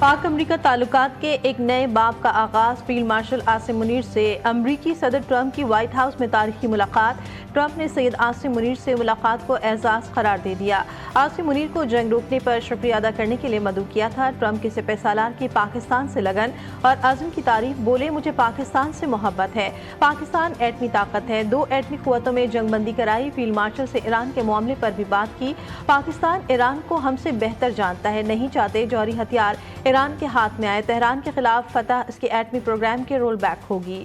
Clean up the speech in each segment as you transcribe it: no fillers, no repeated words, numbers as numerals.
पाक अमरीका ताल्लुकात के एक नए बाब का आगाज। फील्ड मार्शल आसिम मुनीर से अमरीकी सदर ट्रंप की व्हाइट हाउस में तारीखी मुलाकात। ट्रंप ने सैयद आसिम मुनीर से मुलाकात को एजाज करार दे दिया। आसिम मुनीर को जंग रोकने पर शुक्रिया अदा करने के लिए मदऊ किया था। ट्रंप की सिपह सालार की पाकिस्तान से लगन और अज़्म की तारीफ। बोले, मुझे पाकिस्तान से मोहब्बत है। पाकिस्तान एटमी ताकत है। 2 एटमी कुव्वतों में जंगबंदी कराई। फील्ड मार्शल से ईरान के मामले पर भी बात की। पाकिस्तान ईरान को हमसे बेहतर जानता है। नहीं चाहते जौहरी हथियार ईरान के हाथ में आए। तेहरान के खिलाफ फतह इसके एटमी प्रोग्राम के रोल बैक होगी।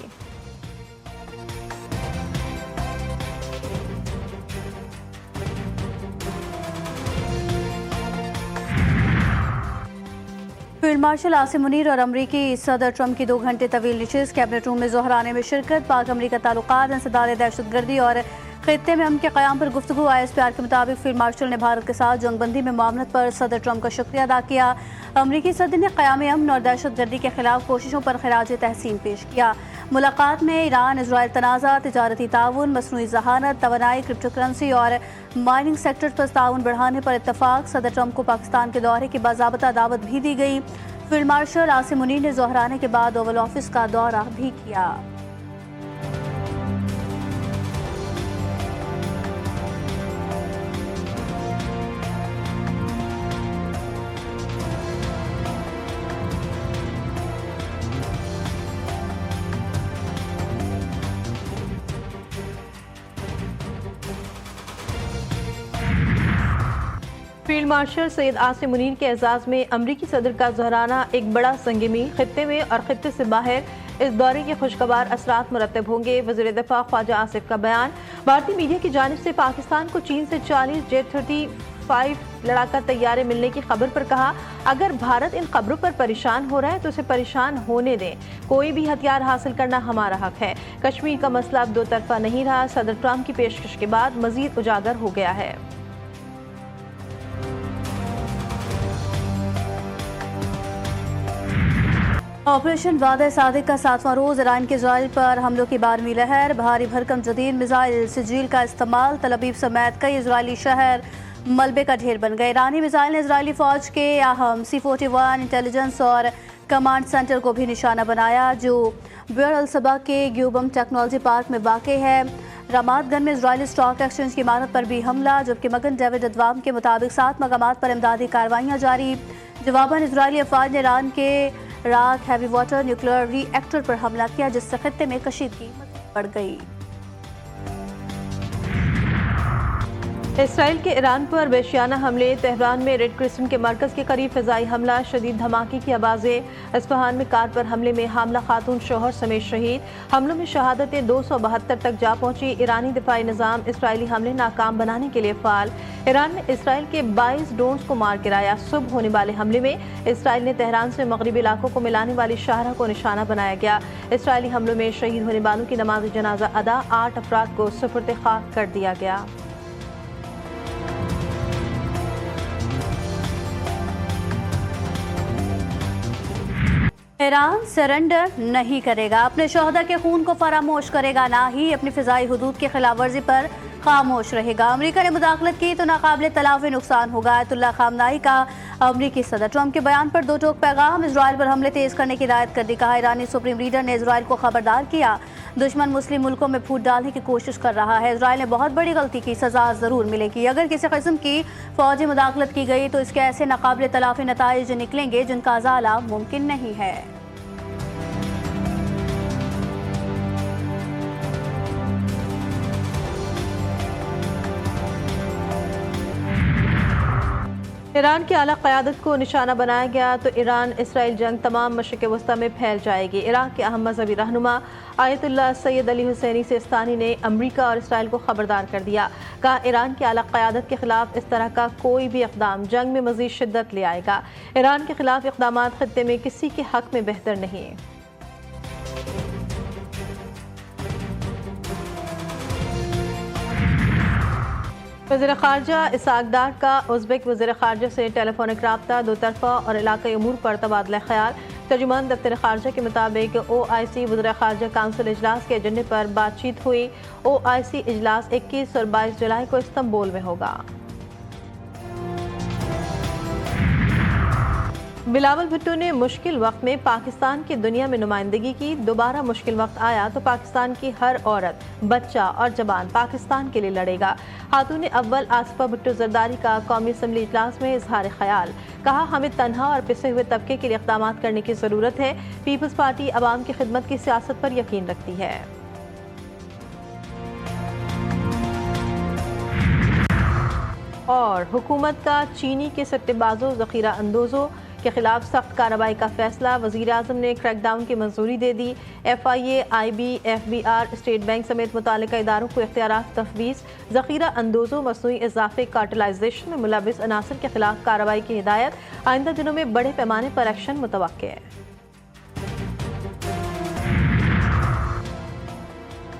फील्ड मार्शल आसिम मुनीर और अमरीकी सदर ट्रंप की 2 घंटे तवील नशिस्त कैबिनेट रूम में दोहराने में शिरकत। पाक अमरीका ताल्लुकात, इंसदाद दहशतगर्दी और खित्ते में अमन के क़याम पर गुफ्तगू। ISPR के मुताबिक फील्ड मार्शल ने भारत के साथ जंगबंदी में मामलत पर सदर ट्रंप का शुक्रिया अदा किया। अमरीकी सदर ने क़याम अमन और दहशतगर्दी के खिलाफ कोशिशों पर खराज तहसीन पेश किया। मुलाकात में ईरान इसराइल तनाज़ा, तिजारती ताउन, मसनूई ज़हानत, तवानाई, क्रिप्टो करेंसी और माइनिंग सेक्टर पर ताउन बढ़ाने पर इत्तफाक। सदर ट्रंप को पाकिस्तान के दौरे की बाज़ाबता दावत भी दी गई। फील्ड मार्शल आसिम मुनीर ने दोहराने के बाद ओवल ऑफिस का दौरा भी किया। फील्ड मार्शल सैयद आसिम मुनीर के एजाज में अमरीकी सदर का दोहराना एक बड़ा संगमी। खित्ते में और खित्ते से बाहर इस दौरे के खुशगवार असरात मुरतब होंगे। वज़ीर दिफा ख्वाजा आसिफ का बयान। भारतीय मीडिया की जानिब से पाकिस्तान को चीन से 40 J-35 लड़ाका तैयारे मिलने की खबर पर कहा, अगर भारत इन खबरों पर परेशान हो रहा है तो उसे परेशान होने दें। कोई भी हथियार हासिल करना हमारा हक है। कश्मीर का मसला अब 2 तरफा नहीं रहा। सदर ट्रंप की पेशकश के बाद मजीद उजागर हो गया है। ऑपरेशन वादा सादिक का 7वां रोज। ईरान के इजराइल पर हमलों की 12वीं लहर। भारी भरकम जदीद मिसाइल सिजील का इस्तेमाल। तल अबीब समेत कई इजरायली शहर मलबे का ढेर बन गए। ईरानी मिसाइल ने इजरायली फौज के अहम C-41 इंटेलिजेंस और कमांड सेंटर को भी निशाना बनाया, जो बियर अल सबा के ग्यूबम टेक्नोलॉजी पार्क में वाक़ है। रामातगन में इजरायली स्टॉक एक्सचेंज की इमारत पर भी हमला। जबकि मगन डेविड अदवाम के मुताबिक 7 मकामात पर इमदादी कार्रवाइयाँ जारी। जवाबन इजरायली अफवाज ने ईरान के rock heavy water nuclear reactor पर हमला किया, जिससे खित्ते में कशीदगी बढ़ गई। इसराइल के ईरान पर वहशियाना हमले। तेहरान में रेड क्रिसेंट के मरकज के करीब फ़िज़ाई हमला। शदीद धमाके की आवाज़ें। इस्फहान में कार पर हमले में हामला खातून शोहर समेत शहीद। हमलों में शहादतें 272 तक जा पहुंची। ईरानी दिफाई निज़ाम इसराइली हमले नाकाम बनाने के लिए फ़ाल। ईरान ने इसराइल के 22 ड्रोन्स को मार गिराया। सुबह होने वाले हमले में इसराइल ने तेहरान से मगरबी इलाकों को मिलाने वाली शाहरा को निशाना बनाया गया। इसराइली हमलों में शहीद होने वालों की नमाज जनाजा अदा। 8 अफराद को सुपुर्द खाक कर दिया गया। ईरान सरेंडर नहीं करेगा। अपने शोहदा के खून को फरामोश करेगा, ना ही अपनी फ़िज़ाई हुदूद की खिलाफ वर्जी पर खामोश रहेगा। अमरीका ने मुदाखलत की तो नाकाबिले तलाफ़ी नुकसान होगा। आयतुल्लाह ख़ामनाई का अमरीकी सदर ट्रंप के बयान पर 2 टोक पैगाम। इसराइल पर हमले तेज़ करने की हिदायत कर दी। कहा, ईरानी सुप्रीम लीडर ने इसराइल को खबरदार किया, दुश्मन मुस्लिम मुल्कों में फूट डालने की कोशिश कर रहा है। इसराइल ने बहुत बड़ी गलती की, सज़ा ज़रूर मिलेगी। अगर किसी किस्म की फ़ौजी मुदाखलत की गई तो इसके ऐसे नाकाबिले तलाफ़ी नताइज निकलेंगे जिनका अज़ाला मुमकिन नहीं है। ईरान की आला क़यादत को निशाना बनाया गया तो ईरान इसराइल जंग तमाम मशरिक़ वस्ता में फैल जाएगी। इराक़ के अहम मजहबी रहनुमा आयतुल्लाह सैयद अली हुसैनी सिस्तानी ने अमरीका और इसराइल को खबरदार कर दिया। कहा, ईरान की आला क़यादत के खिलाफ इस तरह का कोई भी इक़दाम जंग में मज़ीद शिद्दत ले आएगा। ईरान के खिलाफ इक़दाम ख़ित्ते में किसी के हक़ में बेहतर नहीं। वज़ीर ख़ारजा इसहाक़ डार का उज़्बेक वज़ीर ख़ारजा से टेलीफोनिक रब्ता 2 तरफ़ा और इलाक़ाई अमूर पर तबादला ख़याल। तर्जुमान दफ्तर ख़ारजा के मुताबिक OIC वज़ीर ख़ारजा काउंसिल इजलास के एजेंडे पर बातचीत हुई। OIC इजलास 21 और 22 जुलाई को इस्तांबुल में होगा। बिलावल भुट्टो ने मुश्किल वक्त में पाकिस्तान की दुनिया में नुमाइंदगी की। दोबारा मुश्किल वक्त आया तो पाकिस्तान की हर औरत, बच्चा और जवान पाकिस्तान के लिए लड़ेगा। खातून अव्वल आसिफा भुट्टो जरदारी का कौमी असम्बली इजलास में इजहार ख्याल। कहा, हमें तनहा और पिसे हुए तबके के लिए इक़दाम करने की ज़रूरत है। पीपल्स पार्टी अवाम की खिदमत की सियासत पर यकीन रखती है। और हुकूमत का चीनी के सट्टेबाजों, ज़ख़ीरा अंदोज़ों के खिलाफ सख्त कार्रवाई का फैसला। वज़ीर आज़म ने क्रैकडाउन की मंजूरी दे दी। FIA, IB, FBR, state bank समेत मुतालिका इदारों को इख्तियारात तफवीज़। ज़ख़ीरा अंदोज़ों, मसनूई इजाफे, कार्टेलाइजेशन में मुलविस अनासर के खिलाफ कार्रवाई की हिदायत। आइंदा दिनों में बड़े पैमाने पर एक्शन मुतवक्के है।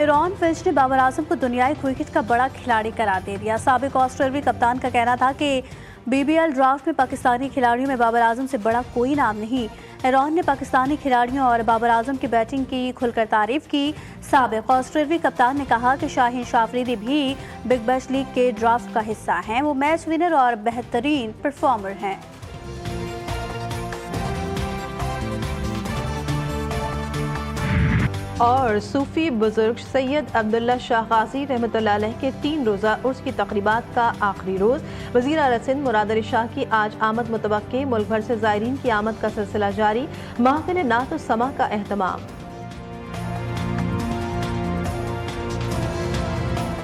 एरॉन फिंच ने बाबर आजम को दुनियाई क्रिकेट का बड़ा खिलाड़ी करार दे दिया। साबिक ऑस्ट्रेलियाई कप्तान का कहना था कि BBL ड्राफ्ट में पाकिस्तानी खिलाड़ियों में बाबर आजम से बड़ा कोई नाम नहीं। एरॉन ने पाकिस्तानी खिलाड़ियों और बाबर आजम की बैटिंग की खुलकर तारीफ की। साबिक ऑस्ट्रेलियाई कप्तान ने कहा कि शाहीन शाह अफरीदी भी बिग बैश लीग के ड्राफ्ट का हिस्सा हैं। वो मैच विनर और बेहतरीन परफॉर्मर हैं। और सूफी बुजुर्ग सैयद अब्दुल्ला शाह गाजी रहमतुल्लाह अलैह के 3 रोज़ा उर्स की तकरीबात का आखिरी रोज़। वज़ीर आला सिंध मुराद अली शाह की आज आमद मुतवक्के। मुल्क भर से ज़ायरीन की आमद का सिलसिला जारी। महफिल नात व समा का एहतमाम।